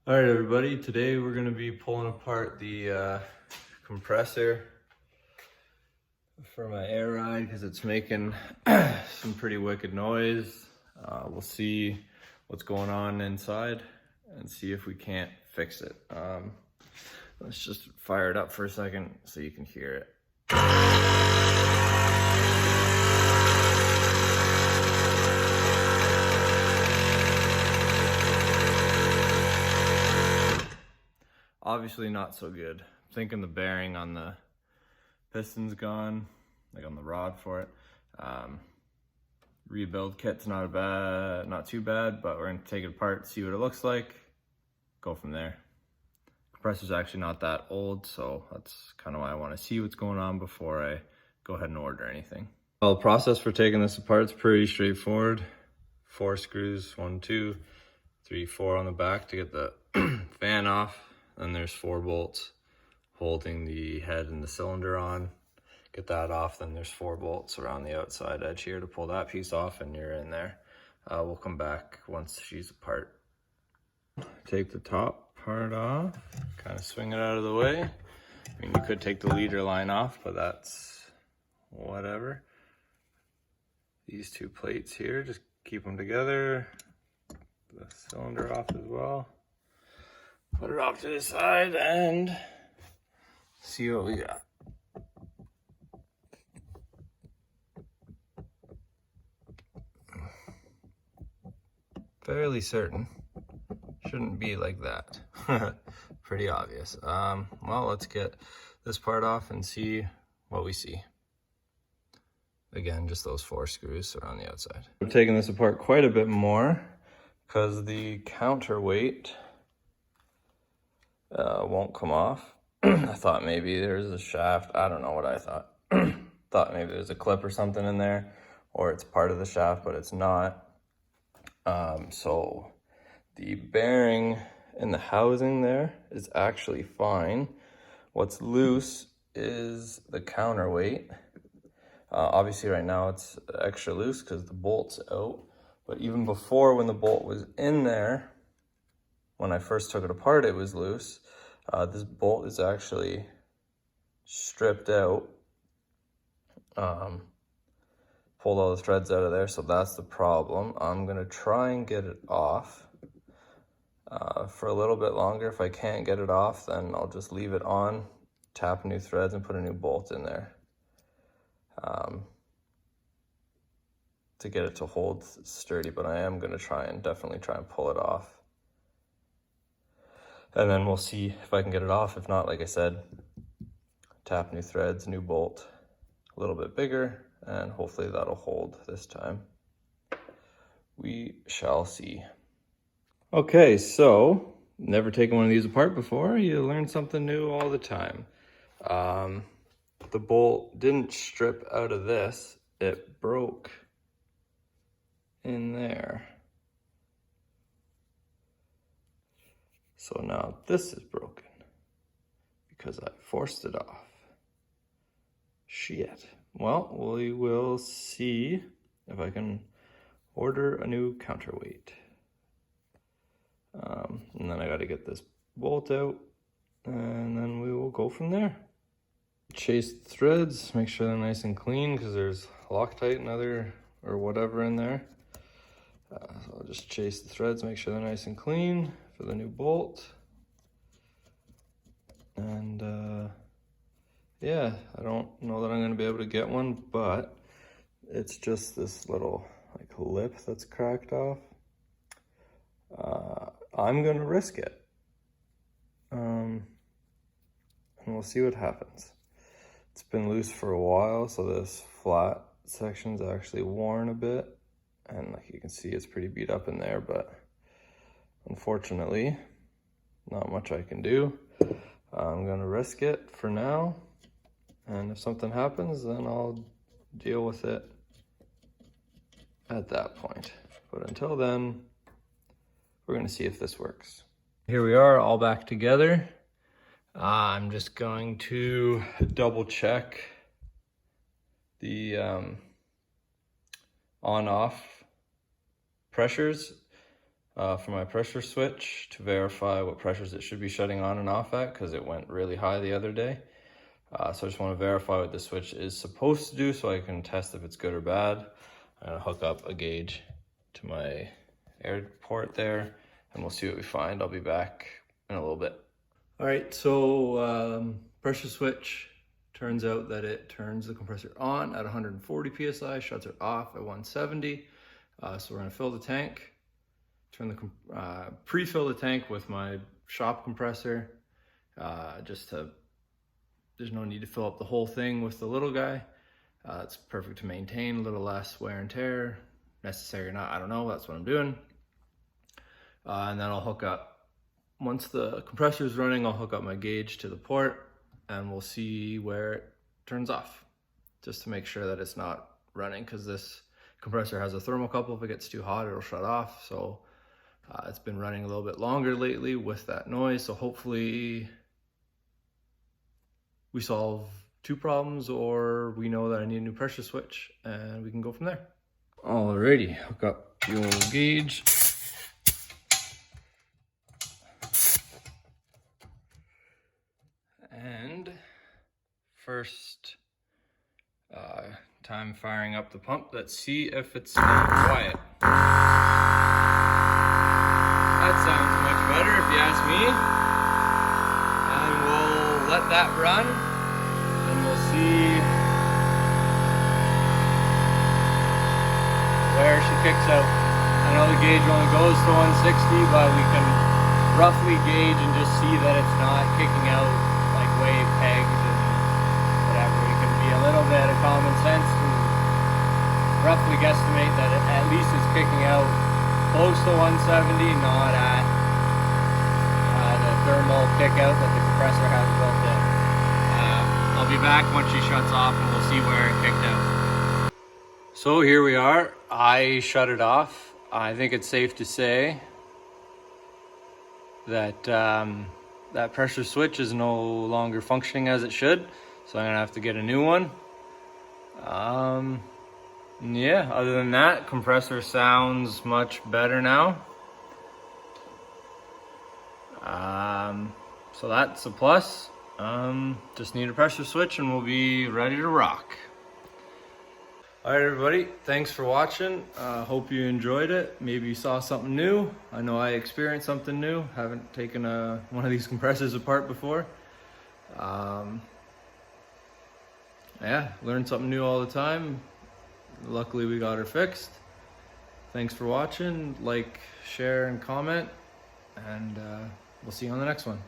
All right, everybody, today we're going to be pulling apart the compressor for my air ride because it's making some pretty wicked noise. We'll see what's going on inside and see if we can't fix it. Let's just fire it up for a second so you can hear it. Obviously not so good. I'm thinking the bearing on the piston's gone, like on the rod for it. Rebuild kit's not too bad, but we're gonna take it apart, see what it looks like, go from there. Compressor's actually not that old, so that's kind of why I want to see what's going on before I go ahead and order anything. Well, the process for taking this apart is pretty straightforward. 4 screws, 1, 2, 3, 4 on the back to get the fan off. Then there's 4 bolts holding the head and the cylinder on. Get that off, then there's 4 bolts around the outside edge here to pull that piece off, and you're in there. We'll come back once she's apart. Take the top part off, kind of swing it out of the way. I mean, you could take the leader line off, but that's whatever. These 2 plates here, just keep them together. The cylinder off as well. Put it off to the side and see what we got. Fairly certain. Shouldn't be like that. Pretty obvious. Well, let's get this part off and see what we see. Again, just those 4 screws around the outside. I'm taking this apart quite a bit more because the counterweight won't come off. I thought maybe there's a shaft. I don't know what I thought. Thought maybe there's a clip or something in there, or it's part of the shaft, but it's not. So the bearing in the housing there is actually fine. What's loose is the counterweight. Obviously right now it's extra loose because the bolt's out, but even before, when the bolt was in there, when I first took it apart, it was loose. This bolt is actually stripped out. Pulled all the threads out of there, so that's the problem. I'm gonna try and get it off for a little bit longer. If I can't get it off, then I'll just leave it on, tap new threads, and put a new bolt in there to get it to hold sturdy. But I am gonna definitely try and pull it off. And then we'll see if I can get it off. If not, like I said, tap new threads, new bolt, a little bit bigger, and hopefully that'll hold this time. We shall see. Okay, so never taken one of these apart before. You learn something new all the time. The bolt didn't strip out of this. It broke in there. So now this is broken because I forced it off. Shit. Well, we will see if I can order a new counterweight. And then I got to get this bolt out, and then we will go from there. Chase the threads, make sure they're nice and clean because there's Loctite and whatever in there. So I'll just chase the threads, make sure they're nice and clean for the new bolt. And yeah, I don't know that I'm going to be able to get one, but it's just this little like lip that's cracked off. I'm going to risk it. And we'll see what happens. It's been loose for a while, so this flat section's actually worn a bit. And like you can see, it's pretty beat up in there, but unfortunately, not much I can do. I'm going to risk it for now. And if something happens, then I'll deal with it at that point. But until then, we're going to see if this works. Here we are, all back together. I'm just going to double check the on-off pressures. for my pressure switch to verify what pressures it should be shutting on and off at, because it went really high the other day. So I just want to verify what the switch is supposed to do so I can test if it's good or bad. I'm gonna hook up a gauge to my air port there and we'll see what we find. I'll be back in a little bit. All right, so pressure switch, turns out that it turns the compressor on at 140 PSI, shuts it off at 170. So we're gonna fill the tank, turn the pre-fill the tank with my shop compressor, there's no need to fill up the whole thing with the little guy. It's perfect to maintain, a little less wear and tear, necessary or not, I don't know, that's what I'm doing. And then I'll hook up, once the compressor is running, I'll hook up my gauge to the port and we'll see where it turns off, just to make sure that it's not running, because this compressor has a thermocouple. If it gets too hot, it'll shut off. So it's been running a little bit longer lately with that noise. So hopefully we solve two problems, or we know that I need a new pressure switch and we can go from there. Alrighty, hook up the old gauge. And first time firing up the pump, let's see if it's quiet. That sounds much better if you ask me. And we'll let that run and we'll see where she kicks out. I know the gauge only goes to 160, but we can roughly gauge and just see that it's not kicking out like wave pegs and whatever. We can be a little bit of common sense and roughly guesstimate that it at least is kicking out close to 170, not at the thermal kick out that the compressor has built in. I'll be back once she shuts off and we'll see where it kicked out. So here we are. I shut it off. I think it's safe to say that that pressure switch is no longer functioning as it should, so I'm gonna have to get a new one. Yeah, other than that, compressor sounds much better now. So that's a plus. Just need a pressure switch and we'll be ready to rock. All right, everybody, thanks for watching. Hope you enjoyed it. Maybe you saw something new. I know I experienced something new. Haven't taken one of these compressors apart before. Yeah, learn something new all the time. Luckily, we got her fixed. Thanks for watching. Like, share, and comment. And we'll see you on the next one.